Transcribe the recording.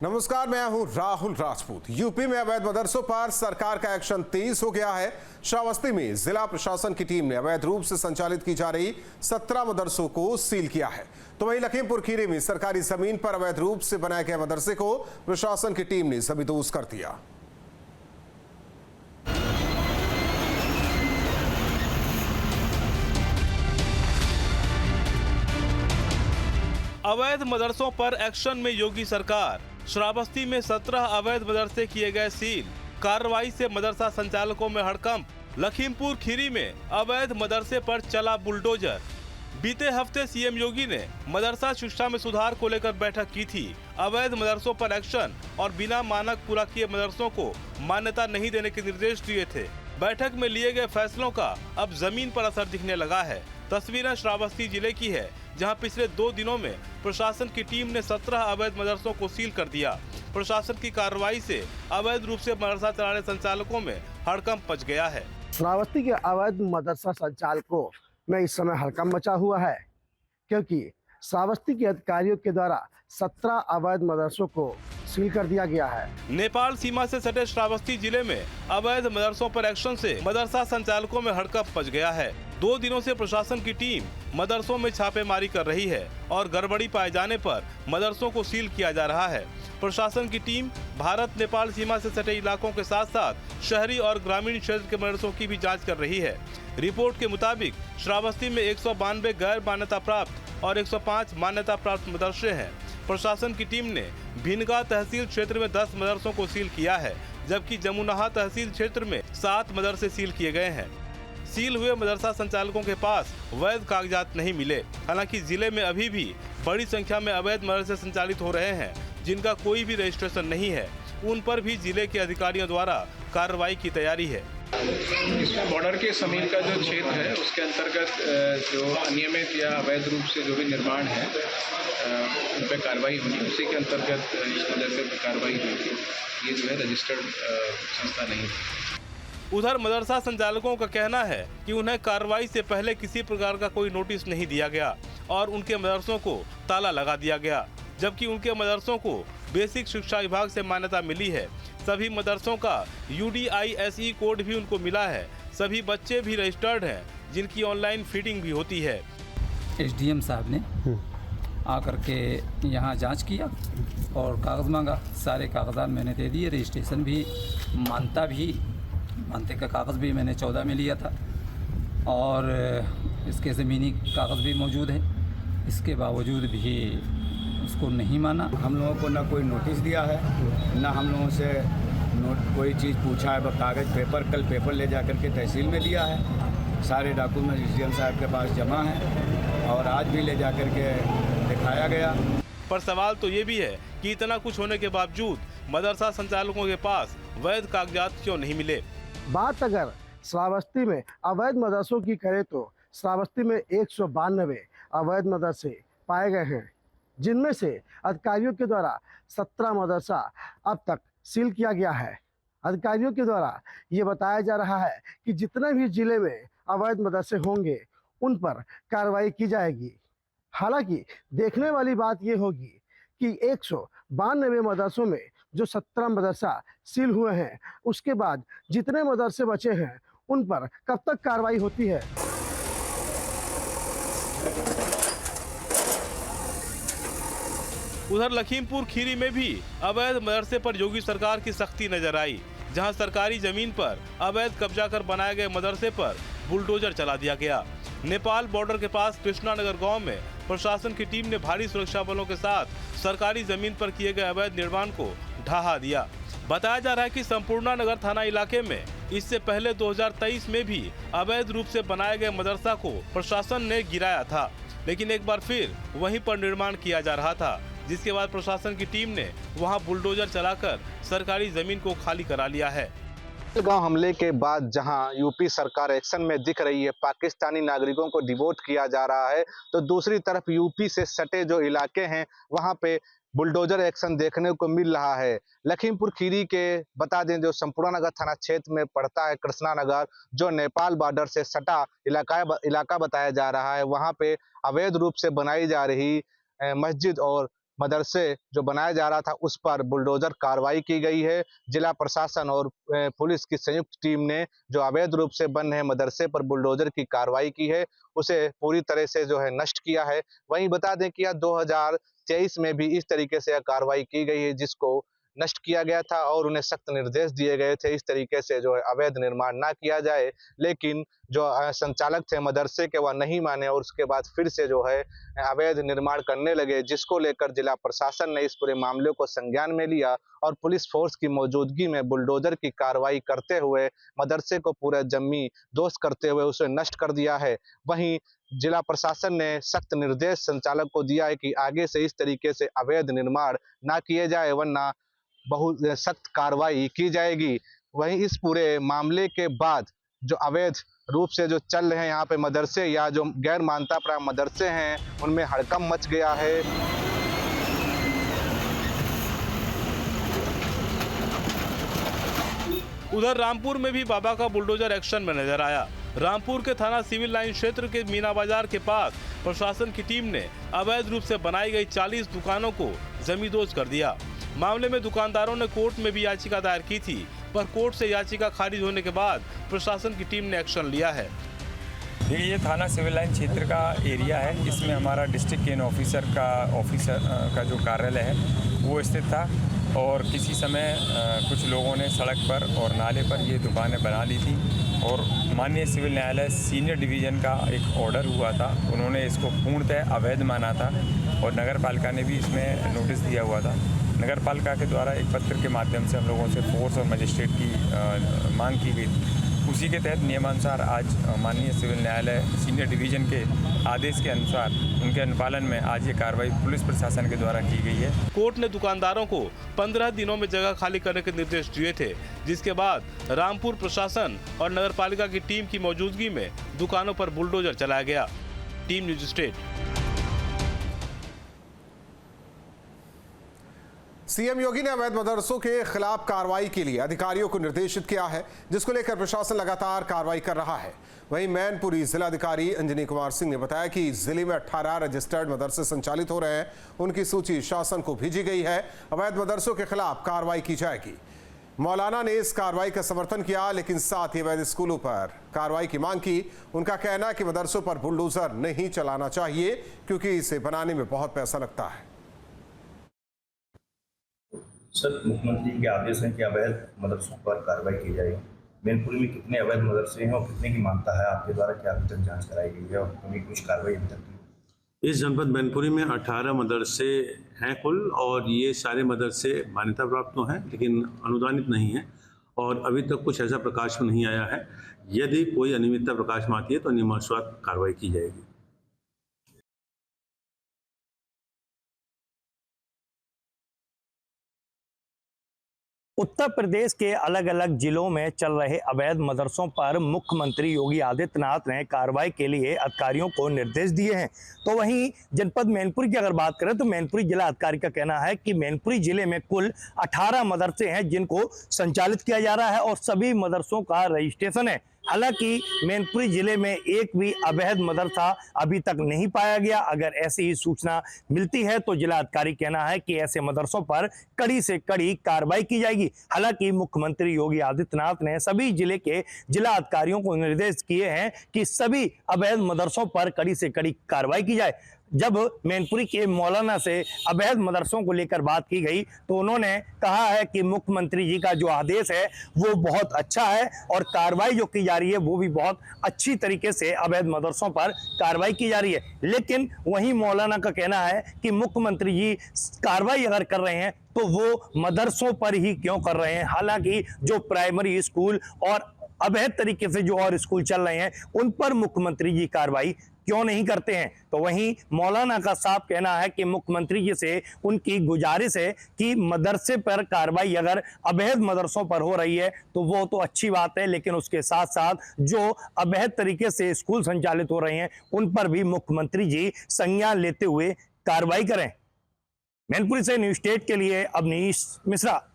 नमस्कार, मैं हूं राहुल राजपूत। यूपी में अवैध मदरसों पर सरकार का एक्शन तेज हो गया है। श्रावस्ती में जिला प्रशासन की टीम ने अवैध रूप से संचालित की जा रही 17 मदरसों को सील किया है। तो वहीं लखीमपुर खीरी में सरकारी जमीन पर अवैध रूप से बनाए गए मदरसे को प्रशासन की टीम ने जमींदोज कर दिया। अवैध मदरसों पर एक्शन में योगी सरकार। श्रावस्ती में 17 अवैध मदरसे किए गए सील। कार्रवाई से मदरसा संचालकों में हड़कंप। लखीमपुर खीरी में अवैध मदरसे पर चला बुलडोजर। बीते हफ्ते सीएम योगी ने मदरसा शिक्षा में सुधार को लेकर बैठक की थी। अवैध मदरसों पर एक्शन और बिना मानक पूरा किए मदरसों को मान्यता नहीं देने के निर्देश दिए थे। बैठक में लिए गए फैसलों का अब जमीन पर असर दिखने लगा है। तस्वीरें श्रावस्ती जिले की है, जहां पिछले 2 दिनों में प्रशासन की टीम ने 17 अवैध मदरसों को सील कर दिया। प्रशासन की कार्रवाई से अवैध रूप से मदरसा चलाने संचालकों में हड़कंप मच गया है। श्रावस्ती के अवैध मदरसा संचालकों में इस समय हड़कंप मचा हुआ है, क्योंकि श्रावस्ती के अधिकारियों के द्वारा 17 अवैध मदरसों को सील कर दिया गया है। नेपाल सीमा से सटे श्रावस्ती जिले में अवैध मदरसों पर एक्शन से मदरसा संचालकों में हड़कंप मच गया है। 2 दिनों से प्रशासन की टीम मदरसों में छापेमारी कर रही है और गड़बड़ी पाए जाने पर मदरसों को सील किया जा रहा है। प्रशासन की टीम भारत नेपाल सीमा से सटे इलाकों के साथ साथ शहरी और ग्रामीण क्षेत्र के मदरसों की भी जांच कर रही है। रिपोर्ट के मुताबिक श्रावस्ती में 192 गैर मान्यता प्राप्त और 105 मान्यता प्राप्त मदरसे हैं। प्रशासन की टीम ने भिनगा तहसील क्षेत्र में 10 मदरसों को सील किया है, जबकि जमुनाहा तहसील क्षेत्र में 7 मदरसे सील किए गए हैं। सील हुए मदरसा संचालकों के पास वैध कागजात नहीं मिले। हालांकि जिले में अभी भी बड़ी संख्या में अवैध मदरसे संचालित हो रहे हैं, जिनका कोई भी रजिस्ट्रेशन नहीं है। उन पर भी जिले के अधिकारियों द्वारा कार्रवाई की तैयारी है। इसमें बॉर्डर के समीर का जो क्षेत्र है, उसके अंतर्गत जो अनियमित या अवैध रूप से जो भी निर्माण है उन पर कार्रवाई हुई। उसी के अंतर्गत इस मदरसे पर कार्रवाई हुई थी। ये जो है रजिस्टर्ड संस्था नहीं थी। उधर मदरसा संचालकों का कहना है कि उन्हें कार्रवाई से पहले किसी प्रकार का कोई नोटिस नहीं दिया गया और उनके मदरसों को ताला लगा दिया गया, जबकि उनके मदरसों को बेसिक शिक्षा विभाग से मान्यता मिली है। सभी मदरसों का UDISE कोड भी उनको मिला है। सभी बच्चे भी रजिस्टर्ड हैं, जिनकी ऑनलाइन फीडिंग भी होती है। SDM साहब ने आकर के यहाँ जांच किया और कागज़ मांगा। सारे कागजात मैंने दे दिए, रजिस्ट्रेशन भी, मानते का कागज़ भी मैंने 14 में लिया था और इसके ज़मीनी कागज़ भी मौजूद है। इसके बावजूद भी उसको नहीं माना। हम लोगों को ना कोई नोटिस दिया है, ना हम लोगों से कोई चीज़ पूछा है। कागज़ कल पेपर ले जा कर के तहसील में दिया है। सारे डॉक्यूमेंट SDM साहब के पास जमा हैं और आज भी ले जा कर के दिखाया गया। पर सवाल तो ये भी है कि इतना कुछ होने के बावजूद मदरसा संचालकों के पास वैध कागजात क्यों नहीं मिले। बात अगर श्रावस्ती में अवैध मदरसों की करें तो श्रावस्ती में 192 अवैध मदरसे पाए गए हैं, जिनमें से अधिकारियों के द्वारा 17 मदरसा अब तक सील किया गया है। अधिकारियों के द्वारा ये बताया जा रहा है कि जितने भी जिले में अवैध मदरसे होंगे उन पर कार्रवाई की जाएगी। हालांकि देखने वाली बात ये होगी कि 192 मदरसों में जो 17 मदरसा सील हुए हैं, उसके बाद जितने मदरसे बचे हैं उन पर कब तक कार्रवाई होती है। उधर लखीमपुर खीरी में भी अवैध मदरसे पर योगी सरकार की सख्ती नजर आई, जहां सरकारी जमीन पर अवैध कब्जा कर बनाए गए मदरसे पर बुलडोजर चला दिया गया। नेपाल बॉर्डर के पास कृष्णानगर गांव में प्रशासन की टीम ने भारी सुरक्षा बलों के साथ सरकारी जमीन पर किए गए अवैध निर्माण को ढहा दिया। बताया जा रहा है कि संपूर्णा नगर थाना इलाके में इससे पहले 2023 में भी अवैध रूप से बनाए गए मदरसा को प्रशासन ने गिराया था, लेकिन एक बार फिर वहीं पर निर्माण किया जा रहा था, जिसके बाद प्रशासन की टीम ने वहां बुलडोजर चलाकर सरकारी जमीन को खाली करा लिया है। गांव हमले के बाद जहां यूपी सरकार एक्शन में दिख रही है, पाकिस्तानी नागरिकों को डिवोट किया जा रहा है, तो दूसरी तरफ यूपी से सटे जो इलाके हैं वहां पे बुलडोजर एक्शन देखने को मिल रहा है। लखीमपुर खीरी के बता दें जो संपूर्ण नगर थाना क्षेत्र में पड़ता है, कृष्णानगर जो नेपाल बॉर्डर से सटा इलाका बताया जा रहा है, वहां पे अवैध रूप से बनाई जा रही मस्जिद और मदरसे जो बनाया जा रहा था उस पर बुलडोजर कार्रवाई की गई है। जिला प्रशासन और पुलिस की संयुक्त टीम ने जो अवैध रूप से बन रहे मदरसे पर बुलडोजर की कार्रवाई की है, उसे पूरी तरह से जो है नष्ट किया है। वहीं बता दें कि 2023 में भी इस तरीके से कार्रवाई की गई है, जिसको नष्ट किया गया था और उन्हें सख्त निर्देश दिए गए थे इस तरीके से जो है अवैध निर्माण ना किया जाए। लेकिन जो संचालक थे मदरसे के, वह नहीं माने और उसके बाद फिर से जो है अवैध निर्माण करने लगे, जिसको लेकर जिला प्रशासन ने इस पूरे मामले को संज्ञान में लिया और पुलिस फोर्स की मौजूदगी में बुलडोजर की कार्रवाई करते हुए मदरसे को पूरा जमी दोस्त करते हुए उसे नष्ट कर दिया है। वहीं जिला प्रशासन ने सख्त निर्देश संचालक को दिया है कि आगे से इस तरीके से अवैध निर्माण ना किए जाए, वरना बहुत सख्त कार्रवाई की जाएगी। वहीं इस पूरे मामले के बाद जो अवैध रूप से जो चल रहे हैं यहाँ पे मदरसे या जो गैर मान्यता प्राप्त मदरसे हैं, उनमें हड़कंप मच गया है। उधर रामपुर में भी बाबा का बुलडोजर एक्शन में नजर आया। रामपुर के थाना सिविल लाइन क्षेत्र के मीना बाजार के पास प्रशासन की टीम ने अवैध रूप से बनाई गई 40 दुकानों को जमींदोज कर दिया। मामले में दुकानदारों ने कोर्ट में भी याचिका दायर की थी, पर कोर्ट से याचिका खारिज होने के बाद प्रशासन की टीम ने एक्शन लिया है। ये थाना सिविल लाइन क्षेत्र का एरिया है। इसमें हमारा डिस्ट्रिक्ट केन ऑफिसर का जो कार्यालय है वो स्थित था और किसी समय कुछ लोगों ने सड़क पर और नाले पर ये दुकानें बना ली थी और माननीय सिविल न्यायालय सीनियर डिवीज़न का एक ऑर्डर हुआ था। उन्होंने इसको पूर्णतः अवैध माना था और नगर पालिका ने भी इसमें नोटिस दिया हुआ था। नगर पालिका के द्वारा एक पत्र के माध्यम से हम लोगों से फोर्स और मजिस्ट्रेट की मांग की गई थी। उसी के तहत नियमानुसार आज माननीय सिविल न्यायालय सीनियर डिवीज़न के आदेश के अनुसार उनके अनुपालन में आज ये कार्रवाई पुलिस प्रशासन के द्वारा की गई है। कोर्ट ने दुकानदारों को 15 दिनों में जगह खाली करने के निर्देश दिए थे, जिसके बाद रामपुर प्रशासन और नगर पालिका की टीम की मौजूदगी में दुकानों पर बुलडोजर चलाया गया। Team news state. सीएम योगी ने अवैध मदरसों के खिलाफ कार्रवाई के लिए अधिकारियों को निर्देशित किया है, जिसको लेकर प्रशासन लगातार कार्रवाई कर रहा है। वहीं मैनपुरी जिलाधिकारी अंजनी कुमार सिंह ने बताया कि जिले में 18 रजिस्टर्ड मदरसे संचालित हो रहे हैं। उनकी सूची शासन को भेजी गई है। अवैध मदरसों के खिलाफ कार्रवाई की जाएगी। मौलाना ने इस कार्रवाई का समर्थन किया, लेकिन साथ ही अवैध स्कूलों पर कार्रवाई की मांग की। उनका कहना है कि मदरसों पर बुलडोजर नहीं चलाना चाहिए, क्योंकि इसे बनाने में बहुत पैसा लगता है। सर, मुख्यमंत्री के आदेश हैं कि अवैध मदरसों पर कार्रवाई की जाएगी। मैनपुरी में कितने अवैध मदरसे हैं और कितने की मानता है आपके द्वारा क्या अभी तक जांच कराई गई है और उनकी कुछ कार्रवाई अभी तक की? इस जनपद मैनपुरी में 18 मदरसे हैं कुल, और ये सारे मदरसे मान्यता प्राप्त तो हैं लेकिन अनुदानित नहीं हैं और अभी तक कुछ ऐसा प्रकाश में नहीं आया है। यदि कोई अनियमितता प्रकाश में आती है तो नियमानुसार कार्रवाई की जाएगी। उत्तर प्रदेश के अलग अलग जिलों में चल रहे अवैध मदरसों पर मुख्यमंत्री योगी आदित्यनाथ ने कार्रवाई के लिए अधिकारियों को निर्देश दिए हैं। तो वहीं जनपद मैनपुरी की अगर बात करें तो मैनपुरी जिला अधिकारी का कहना है कि मैनपुरी जिले में कुल 18 मदरसे हैं जिनको संचालित किया जा रहा है और सभी मदरसों का रजिस्ट्रेशन है। हालांकि मैनपुरी जिले में एक भी अवैध मदरसा अभी तक नहीं पाया गया। अगर ऐसी ही सूचना मिलती है तो जिला अधिकारी कहना है कि ऐसे मदरसों पर कड़ी से कड़ी कार्रवाई की जाएगी। हालांकि मुख्यमंत्री योगी आदित्यनाथ ने सभी जिले के जिला अधिकारियों को निर्देश किए हैं कि सभी अवैध मदरसों पर कड़ी से कड़ी कार्रवाई की जाए। जब मैनपुरी के मौलाना से अवैध मदरसों को लेकर बात की गई तो उन्होंने कहा है कि मुख्यमंत्री जी का जो आदेश है वो बहुत अच्छा है और कार्रवाई जो की जा रही है वो भी बहुत अच्छी तरीके से अवैध मदरसों पर कार्रवाई की जा रही है। लेकिन वहीं मौलाना का कहना है कि मुख्यमंत्री जी कार्रवाई अगर कर रहे हैं तो वो मदरसों पर ही क्यों कर रहे हैं। हालांकि जो प्राइमरी स्कूल और अवैध तरीके से जो और स्कूल चल रहे हैं उन पर मुख्यमंत्री जी कार्रवाई क्यों नहीं करते हैं। तो वहीं मौलाना का साफ कहना है कि मुख्यमंत्री जी से उनकी गुजारिश है कि मदरसे पर कार्रवाई अगर अवैध मदरसों पर हो रही है तो वो तो अच्छी बात है, लेकिन उसके साथ साथ जो अवैध तरीके से स्कूल संचालित हो रहे हैं उन पर भी मुख्यमंत्री जी संज्ञान लेते हुए कार्रवाई करें। मैनपुरी से न्यूज स्टेट के लिए अवनीश मिश्रा।